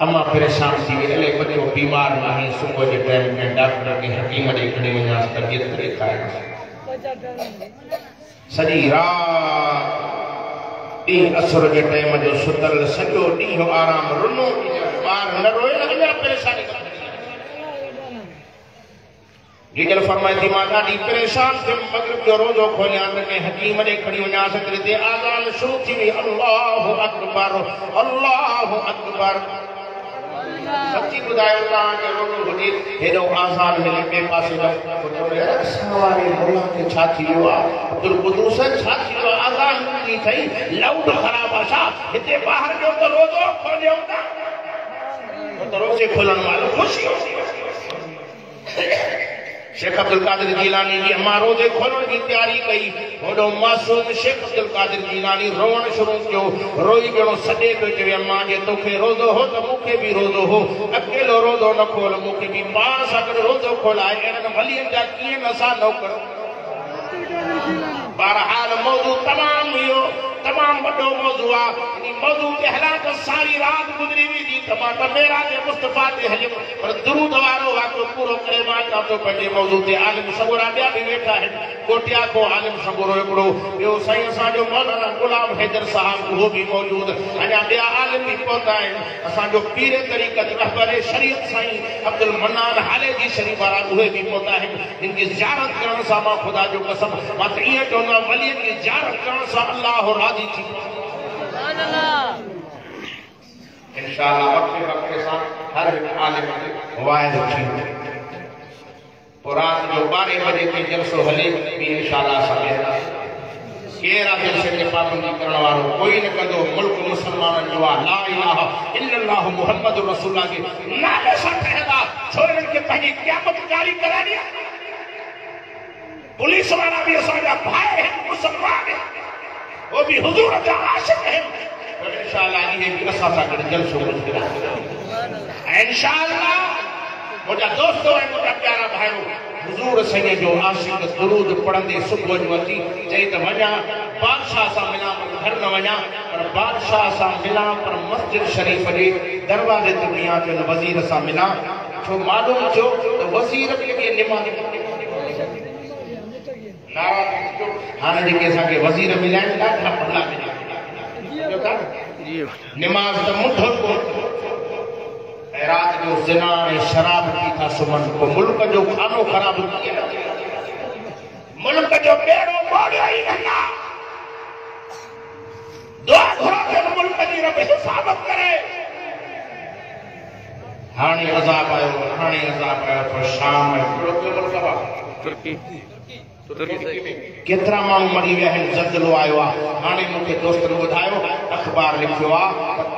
अम्मा परेशान थी वई अलाए बच्चो बीमार न आहे सुबुह जे टाइम में डॉक्टर खे हकीम ॾे खणी वञासि तबियत ॾेखारियोसि सॼी राति ॾींहुं असुर जे टाइम जो सुतल सॼो ॾींहुं आराम रुनो ॿार न रोए न अञा परेशानी जिगल फरमाए थी मां ॾाढी परेशान थियमि मगरिब जो रोज़ो खोलियां त कंहिं हकीम ॾे खणी वञासि हिते आज़ान शुरू थी वई अल्लाहु अकबर अल्लाहु अकबर सच्ची ॿुधायो तव्हांखे रोज़ो हुजे हेॾो आज़ान मिले ॿिए पासे वारे मुल्ला खे छा थी वियो आहे अब्दुल कुदूस छा थी वियो आहे आज़ान दी थई लाउड खराब आशा इते बाहर जो तो रोजो खोलियो ना तो रोजे खोलन वालो खुशी शेख अब्दुल कादिर जीलानी जी अम्मा रोजे खोलण की तैयारी कई ओडो मासूम शेख अब्दुल कादिर जीलानी रोवण शुरू कियो रोई बेणो सडे पे चवे अम्मा जे तोखे रोजो हो तो मुखे भी रोजो हो अकेलो रोजो न खोल मुखे भी पाण सां गॾु रोजो खोलाए एनन वलियन जा कीअं असां नौकर बहरहाल मौजू तमाम वडो मौजू आ इन मौजू ते हला तो सारी रात गुजरी वी दी तमाम मेरा जे मुस्तफा ते हलियो पर दुरूद वारो वाको पूरो करे मां का तो पंजे मौजू ते आलिम सगोरा ॿिया भी वेठा है कोटिया को आलिम सगोरो हिकिड़ो ॿियो साईं असांजो मौलाना गुलाम हैदर साहब उहो भी मौजूद अञा ॿिया आलिम भी पहुता आहिनि असांजो पीर तरीक़त रहबर शरीयत साईं अब्दुल मन्नान हाले जी शरीफ वारा उहे भी पहुता आहिनि जिनकी ज़ियारत करण सां मां ख़ुदा जो कसम मां त ईअं चवंदो आहियां वलियनि जी ज़ियारत करण सां अल्लाह राज़ी थी इंशाअल्लाह वक़्त सां हर आलिम वाइदो थी रात जो 12 बजे के जलसो हले भी इंशाअल्लाह सवेरा केरा जलसे ते पाबंदी करण वारो कोई न कंदो मुल्क मुसलमानन जो ला इलाहा इल्लल्लाह मुहम्मदुर रसूलुल्लाह के नाले सां ठहंदा छोरन के पंहिंजी क़यामत जारी करानी पुलिस वाला भी असांजा भाई हैं मुसलमान हैं वो भी हुजूर जा आशिक हैं इंशाअल्लाह ये भी असां सां गॾु जलसो गुज़रा इंशाअल्लाह मुझा दोस्तों है मुझा प्यारा भाइयों हुजूर सैयद जो आशिक दुरूद पढ़ंदे सुबह जो अची चई त वञा बादशाह सां मिला घर न वञा पर बादशाह सां मिला पर मस्जिद शरीफ जे दरवाजे ते वञा जो वज़ीर सां मिला छो मालूम थियो त वज़ीर खे बि निमाज़ हाणे जेके असांखे वज़ीर मिलिया आहिनि ॾाढा भला मिलिया निमाज़ त मुठो कोन रात जो ज़िना ऐं शराब पी था सुम्हनि पोइ मुल्क जो खानो ख़राब थी मुल्क जो बेड़ो ॿोड़ियो ई न दुआ घुरो त मुल्क जी रब हिफ़ाज़त करे हाणे अज़ाब आयो पर शाम तुर्की केतिरा माण्हू मरी विया आहिनि ज़ल्ज़लो आयो आहे हाणे मूंखे दोस्तनि ॿुधायो अख़बार लिखियो आहे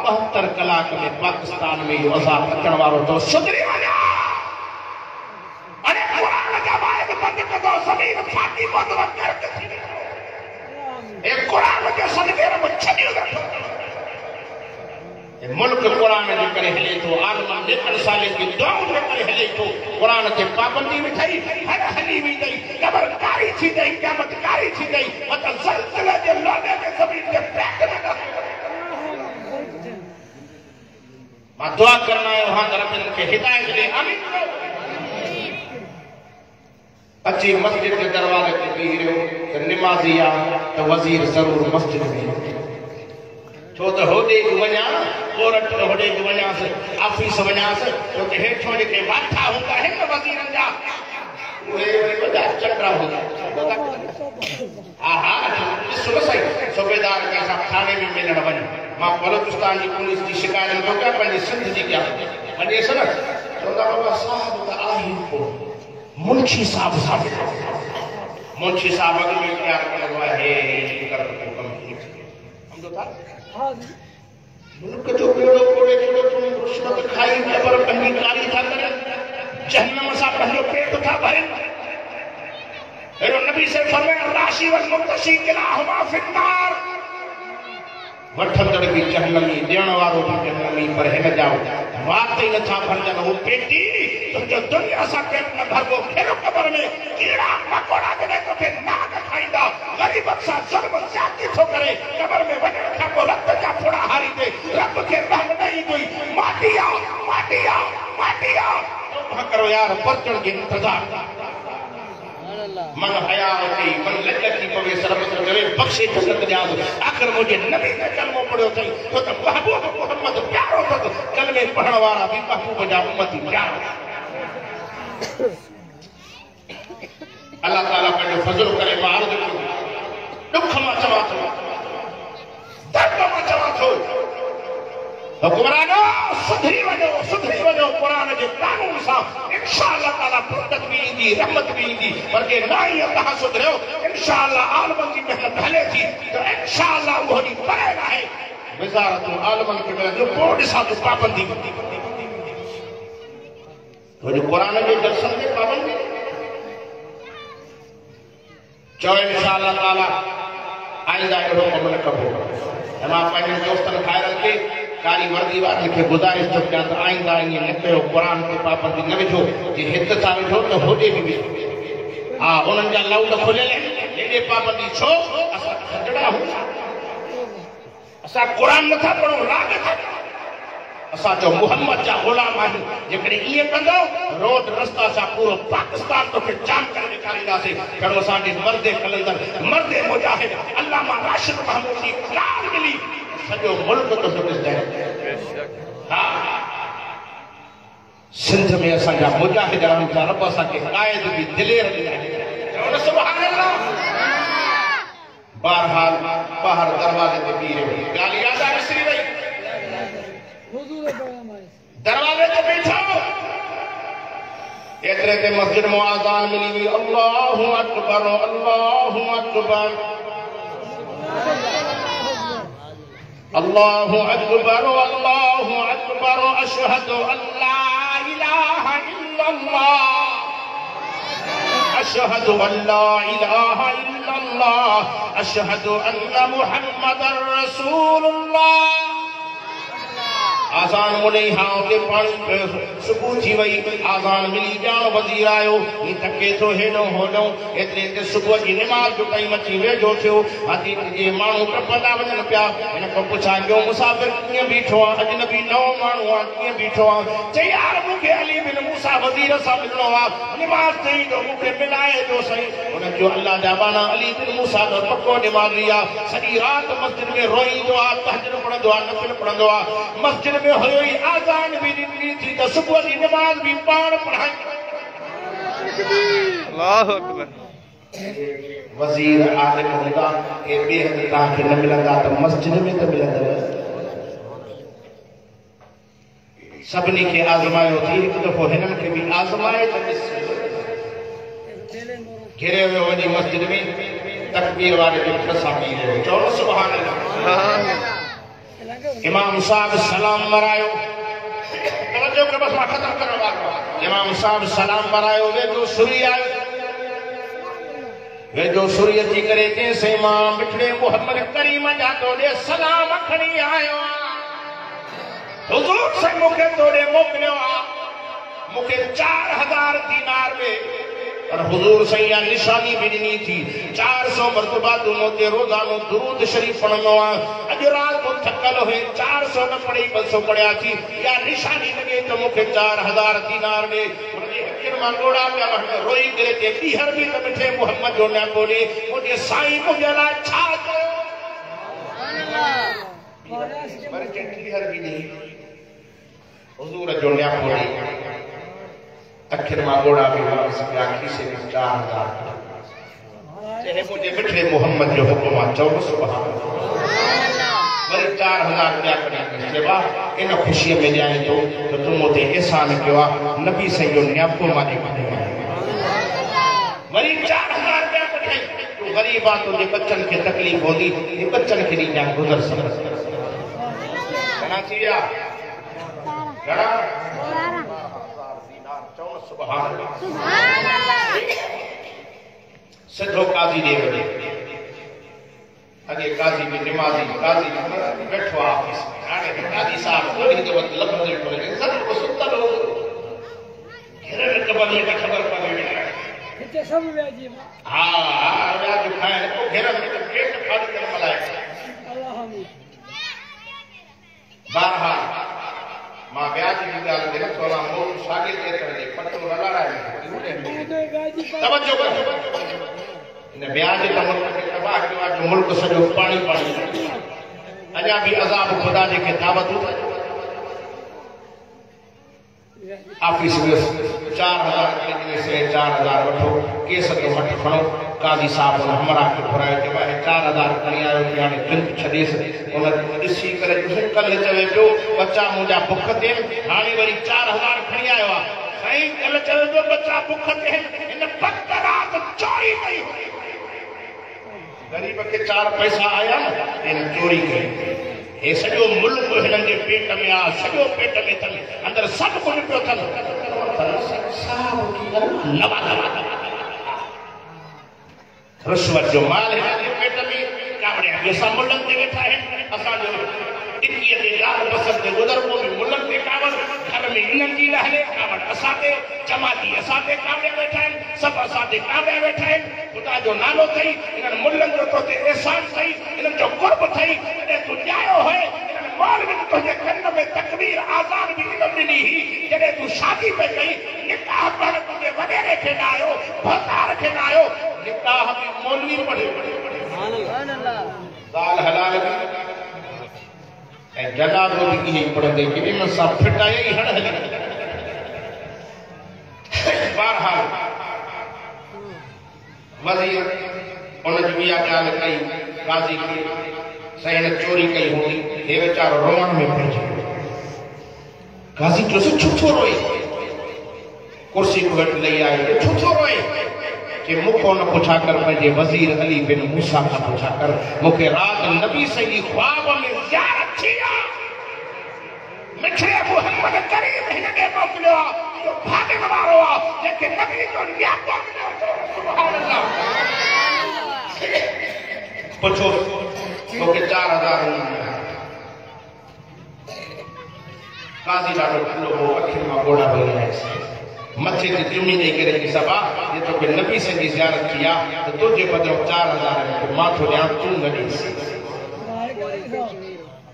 72 कलाक में पाकिस्तान में इहो अज़ाब अचण वारो तो सुधरी वञा अरे क़ुरान जा वाइद बंदि कंदो ज़मीन फाटी पवंदो गर्क थी वेंदो ए क़ुरान जे सदके रब छॾियो रखो मुल्क क़ुरान जे करे हले थो आलम नेकन सालिन जी दुआउं जे करे हले थो क़ुरान ते पाबंदी विधई हर हली वेंदई क़बर कारी थींदई क़यामत कारी थींदई मत ज़लज़ले जे लोॾे में ज़मीन खे फेंक न मां दुआ करण आयो आहियां रब खे हिदायत ॾे आमीन अची मस्जिद जे दरवाज़े ते बीह रहियो त निमाज़ी आहे त वज़ीर ज़रूर मस्जिद में छो त होॾे वञा कोरट होॾे वञासि ऑफिस वञासि छो त हेठों जेके वाठा हूंदा आहिनि न वज़ीरनि जा उहे वॾा चक्रा हूंदा हा ॾिसो न साईं सूबेदार खे असां थाणे में मिलण वञूं मां बलोचिस्तान जी पुलिस जी शिकायत थो कयां पंहिंजे सिंध जी कयां वञेसि न चवंदा बाबा साहिब त आहे कोन मुंशी साहिब सां मिलो मुंशी साहिब अॻ में तयारु कंदो आहे सम्झो था मुल्क जो बेड़ो कोड़े छड़ो तुम रिश्वत खाई पर पंहिंजी कारी था करे जहन्नम सां पंहिंजो पेट था भरनि अहिड़ो नबी से फरमाया राशि वल मुक्तशी किलाहुमा फिन्नार वठंदड़ भी जहन्नमी ॾियण वारो भी जहन्नमी पर हिन जा वात ई नथा भरजनि हू पेटी तुंहिंजो दुनिया सां पेट न भरबो फेरो क़बर में कीड़ा मकोड़ा जॾहिं तोखे नाग खाईंदा ग़रीबत सां ज़ुल्म ज़्यादती थो करे क़बर में वञण खां पोइ रत जा थोड़ा हारी दे रब खे रहम न ईंदुई माटिया करो यार परचण जे इंतज़ार मन हयाती मन लजती पवे सरबत करे बख्शे जन्नत ॾियां आखिर मुझे नबी ने कलमो पढ़ियो अथई छो त महबूब मोहम्मद प्यारो अथसि कलमे पढ़ण वारा बि महबूब जा उम्मती प्यारो अल्लाह ताला पंहिंजो फज़ल करे मां अर्ज़ कयो दुख मां चवां थो दर्द मां चवां थो हुकुमरानो सुधरी वञो क़ुरान जे कानून सां इंशाअल्लाह ताला बरकत भी ईंदी रहमत भी ईंदी पर के ना ही अल्लाह सुधरियो इंशाअल्लाह आलमन जी मेहनत हले थी तो इंशाअल्लाह वही परे है वजारत आलमन के मिले जो बोर्ड सा तो पाबंदी तो जो कुरान के दर्शन में पाबंदी जो इंशाअल्लाह ताला आइंदा एड़ो कम न कबो मां पंहिंजे दोस्तनि खाइरनि खे कारी वर्दी वारनि खे गुज़ारिश थो कयां त आइंदा ईअं न कयो क़ुरान ते पाबंदी न विझो जे हित सां विझो त होॾे बि विझो हा उन्हनि जा लाउड खुलियल आहिनि हेॾे पाबंदी छो असां खजड़ा आहियूं असां क़ुरान नथा पढ़ूं राग था असां जो मुहम्मद जा ग़ुलाम आहियूं जेकॾहिं ईअं कंदो रोड रस्ता सां पूरो पाकिस्तान तोखे जाम करे ॾेखारींदासीं कहिड़ो असांजे मर्दे कलंदर मर्दे मुजाहिद अल्लामा राशिद महमूद जी कार मिली सॼो मुल्क तो ॾिसंदे हा सिंध में असांजा मुजाहिद रहनि था रब असांखे क़ाइद बि दिलेर ॾिना सुभान अल्लाह बहरहाल ॿाहिरि दरवाज़े ते बीह रही ॻाल्हि यादि आहे विसरी वई दरवाजे ते बीठो एतिरे ते मस्जिद में आज़ान मिली हुई अल्लाहु अकबर अल्लाहु अकबर अल्लाहु अकबर अल्लाहु अकबर अशहदु अल्ला इलाहा इल्लल्लाह अशहदु अल्ला इलाहा इल्लल्लाह अशहदु अन्ना मुहम्मदर रसूलुल्लाह आज़ान मुने हाँ के पानी सुबह थी वही आज़ान मिली जान वज़ीर आयो नी थके तो हेडो होडो एतरे ते सुबह जी नमाज जो टाइम अची वेझो थियो हाथी जे माण्हू टपंदा वञनि पिया हिन खां पुछा कयो मुसाफ़िर कीअं बीठो आहे अजनबी नओं माण्हू आहे कीअं बीठो आहे चई यार मूंखे अली बिन मूसा वज़ीर सां मिलणो आहे नमाज चई तो मूंखे मिलाए दो सही हुन जो अल्लाह जा बाना अली बिन मूसा जो पक्को नमाज़ी आहे सॼी राति मस्जिद में रोईंदो आहे तहज्जुद पढ़ंदो आहे नफ़िल पढ़ंदो आहे मस्जिद में हुई आज़ान भी ॾिनी थी त सुबुह जी नमाज भी पाण पढ़ाई अल्लाहु अकबर वज़ीर आलिम हूंदा के ॿिए हंधि तव्हांखे न मिलंदा त मस्जिद में त मिलंदव सभिनी खे आज़मायो थी हिकु दफ़ो हिननि खे बि आज़माए त घिरे वियो वञी मस्जिद में तकबीर वारे जो खसा पी रहियो चओ सुभान अल्लाह इमाम साहब सलाम मरायो तवज्जो के बस मां खत्म करण वारो इमाम साहब सलाम मरायो वेझो सुरी आयो वेझो सुरी अची करे चयईं मां मिठड़े मुहम्मद करीम जा तोड़े सलाम खणी आयो हुजूर से मूंखे तोड़े मोकिलियो मूंखे 4000 दीनार में और हुजूर से या निशानी भी ॾिनी थी 400 मरतबा दोनों ते रोजानो दुरूद शरीफ पढ़ंदो आहे अॼु रात को थकल हुए 400 न पढ़ी 200 पढ़िया थी या निशानी लगे तो मूंखे 4000 दीनार में उनजे हक़ीर मां ॻोड़ा पिया रोई करे ते ॿीहर बि त मिठे मुहम्मद जो न बोले मुंहिंजे साईं मुंहिंजे लाइ छा कयो पर ॿीहर बि ॾेई हुजूर जो न बोले आखिर मां ॻोड़ा बि वापसि पिया खीसे में 4000 चए मुंहिंजे मिठे मुहम्मद जो हुकुम आहे चओ सुभान अल्लाह वरी 4000 ॿिया कढी चइबा इन ख़ुशीअ में ॾियां थो त तूं मूं ते एहसान कयो आहे नबी साईं जो न्यापो मां ॾेखारियो वरी 4000 ॿिया कढी तूं ग़रीब आहे तुंहिंजे बच्चनि खे तकलीफ़ हूंदी हे बच्चनि खे ॾींदा गुज़र सफ़र घणा थी विया घणा सुभान अल्लाह सिद्धो काजी दे वञे अगे काजी में नमाजी काजी बैठो ऑफिस में हाणे काजी साहब कोई जो लफ़्ज़ नहीं बोले सब को सुतल हो घेरे में कबर में खबर पवे हिते सब व्याजी हां व्याज खाए को घेरे में पेट खाली कर मलाए अल्लाह आमीन बहरहाल मां व्याज की गाल दे थोड़ा मोर शागिर्द के करे पत्तो लगा रहा है तवज्जो कर इन व्याज का मुल्क के तबाह के जो मुल्क सजो पानी पानी अजा भी अजाब खुदा दे के दावत ऑफिस में 4000 के से 4000 वठो केस तो वठ खणो काजी साहब ने हमरा के घुरायो के भाई 4000 खणी आयो यानी दिन छदेस उन ॾिसी करे कल चवे पियो बच्चा मुंहिंजा बुख ते हाणे वरी 4000 खणी आयो आहे साईं कल चवे पियो बच्चा बुख ते हिन 12 रात चोरी कई गरीब के 4 पैसा आया इन चोरी कई ए सॼो मुल्क हिननि जे पेट में आ सॼो पेट में अथनि अंदरि सभु कुझु पियो अथनि रिश्वत जो माल हिननि जे पेट में कावड़े असां मुल्कनि ते वेठा आहिनि असांजो 21 ते लाल बसर ते गुज़रबो बि मुल्कनि ते कावड़ घर में हिननि जी हले कावड़ असां ते जमाती असां ते कावड़े वेठा आहिनि सभु असां ते कावड़े वेठा आहिनि ख़ुदा जो नालो अथई हिननि मुल्कनि जो तो ते एहसान अथई हिननि जो कुर्ब अथई जॾहिं तूं ॼायो हुए हिननि मौल में तुंहिंजे कन में तकबीर आज़ान बि इल्म ॾिनी हुई जॾहिं तूं शादी पे कई निकाह पढ़ तुंहिंजे वॾेरे खे न आयो भतार खे न आयो निकाह बि मौलवी पढ़े ज़ाल हलाल बि ऐं जनाज़ो बि ईअं ई पढ़ंदे कि इन सां फिटाए ई हण हली बहरहाल वज़ीर उन जी इहा ॻाल्हि कई काज़ी खे सही चोरी कई हूंदी हे वीचारो रोअण में पइजी वियो काज़ी चयोसि छो थो रोए कुर्सी बि वटि लही आयो छो थो रोए कि मुखो न पुछा कर पंहिंजे वज़ीर अली बिन मूसा खां पुछा कर मूंखे राति नबी सही ख्वाब में ज़ियारत थी आहे मिठड़े मुहम्मद करीम हिन खे मोकिलियो आहे जो भाॻण वारो आहे जंहिंखे नबी जो न्यातो मिलियो सुभान अल्लाह पुछो तोखे 4000 काज़ी ॾाढो खुलो हो अखियुनि मां ॻोढ़ा भरी आयसि मथे ते चुमी ॾेई करे की सभा जे तोखे नबी से जी ज़ियारत थी आहे त तुंहिंजे बदिरां 4000 मां थो ॾियां तूं न ॾींसि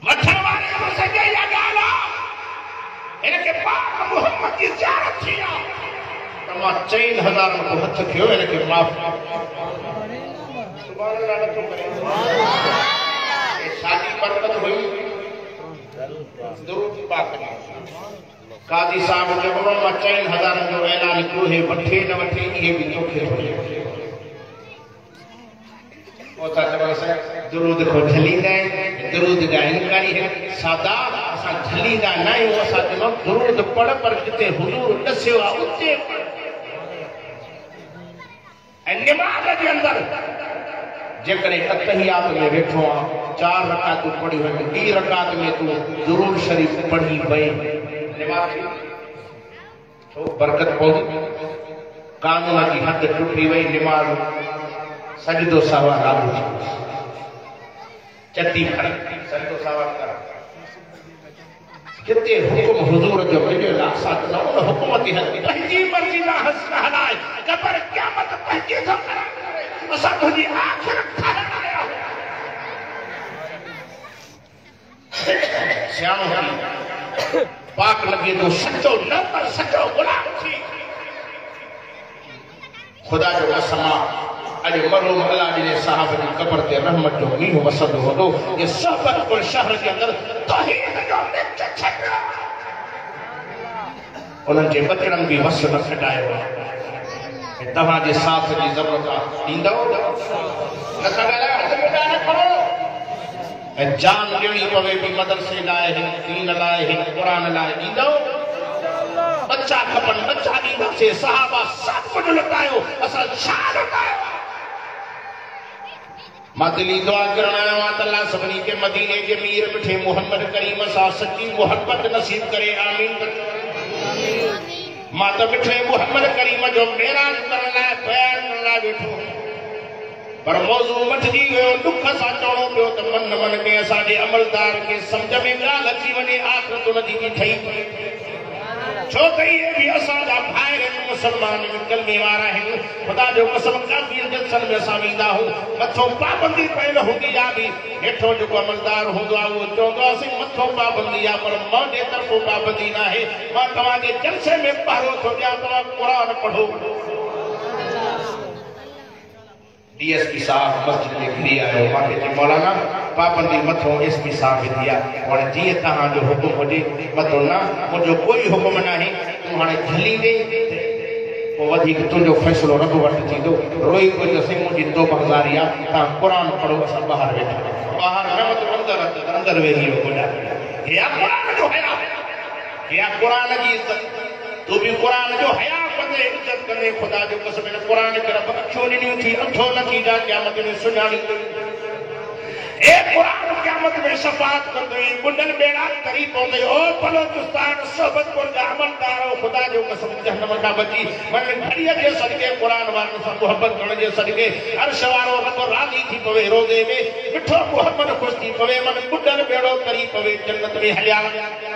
वठण वारे मूंसां इहा ॻाल्हि आहे हिनखे पाक मुहम्मद जी ज़ियारत थी आहे त मां 4000 को हथ खयो हिनखे माफ़ सुभाणे ॾाढो थो करे शादी बरकत हुई दुरूद पाक काज़ी साहब चयो मां 4000 जो ऐलान कयो हे वठे न वठे इहे बि तोखे ओता चवसि दुरूद को झलींदा आहिनि दुरूद जा इनकारी सादा असां झलींदा न आहियूं असां चवंदा दुरूद पढ़ पर जिते हुजूर ॾसियो आहे उते ऐं निमाज़ जे अंदरि जेकॾहिं अतहियात में वेठो आहे 4 रकातूं पढ़ी वञ ॿी रकात में तूं दुरूद शरीफ़ पढ़ी वई तो बरकत पहुंची कानून की हद टूटी वही निमाज सजदो सावा लागू थी चट्टी खड़ी सजदो सावा कर किते हुकुम हुजूर जो मिलियो असां न उन हुकुम ते हली पंहिंजी मर्ज़ी ना हस हलाए कबर क़यामत पंहिंजी थो करे असां तुंहिंजी आख़िरत ठाहिण आया सियाणो पाक लगे तो सचो न पर सचो गुलाम थी खुदा जो कसम अॼु मरहूम अल्लाह जी साहब जी कब्र ते रहमत जो मींहुं वसंदो हूंदो ये सोहबतपुर शहर जे अंदरि तौहीद जो मिर्च छॾियो उन्हनि जे बचड़नि बि वस न छॾायो आहे तव्हांजे साथ जी ज़रूरत आहे ॾींदव नथा ॻाल्हायो हथ में न खणो जान ॾियणी पवे भी मदरसे लाइ दीन लाइ क़ुरान लाइ ॾींदव बच्चा खपनि बच्चा ॾींदासीं सहाबा सभु कुझु लुटायो असां छा लुटायो मां दिली दुआ करण आयो आहियां त अल्लाह सभिनी खे मदीने जे मीर मिठे मुहम्मद करीम सां सची मोहब्बत नसीब करे आमीन मां त मिठे मुहम्मद करीम जो मेराज करण लाइ बयान करण लाइ वेठो पर मौजू मटजी वियो दुख सां चवणो पियो त मन मन में असांजे अमलदार खे सम्झ में ॻाल्हि अची वञे आख़िरत उनजी बि ठही छो त इहे बि असांजा भाइर आहिनि मुस्लमान कलमे वारा आहिनि ख़ुदा जो कसम काफ़ी जलसन में असां वेंदा आहियूं मथो पाबंदी पयल हूंदी आहे बि हेठो जेको अमलदार हूंदो आहे उहो चवंदो आहे असीं मथो पाबंदी आहे पर मुंहिंजे तरफ़ो पाबंदी न आहे मां तव्हांजे जलसे में पहरो थो ॾियां तव्हां क़ुरान पढ़ो डीएसपी साहब मस्जिद में घिरी आयो मांखे चई मौलाना पाबंदी मथो एसपी साहब विधी आहे हाणे जीअं तव्हांजो हुकुम हुजे मथो न मुंहिंजो कोई हुकुम न आहे तूं हाणे झलींदे पोइ वधीक तुंहिंजो फ़ैसिलो रब वटि थींदो रोई कोई त साईं मुंहिंजी तौबहज़ारी आहे तव्हां क़ुरान पढ़ो असां ॿाहिरि वेठा ॿाहिरि न मतिलबु अंदरि वेही वियो क़ुरान जो हया हे क़ुरान जी इज़त तूं बि क़ुरान जो हया बंदे इज्जत करे खुदा जो कसम है कुरान के रब अखियों ॾिनियूं थी अठो न थी जा क़यामत में सुञाणी ए कुरान क़यामत में शफाअत कंदे बुंडन बेड़ा करी पवंदे ओ बलोचिस्तान सोबत को अमलदार खुदा जो कसम जहन्नम का बची मन घड़ीअ जे सदके कुरान वारनि सां मोहब्बत करण जे सदके अर्श वारो रब राज़ी थी पवे रोज़े में मिठो मोहब्बत खुश थी पवे मन बुंडन बेड़ो करी पवे जन्नत में हलिया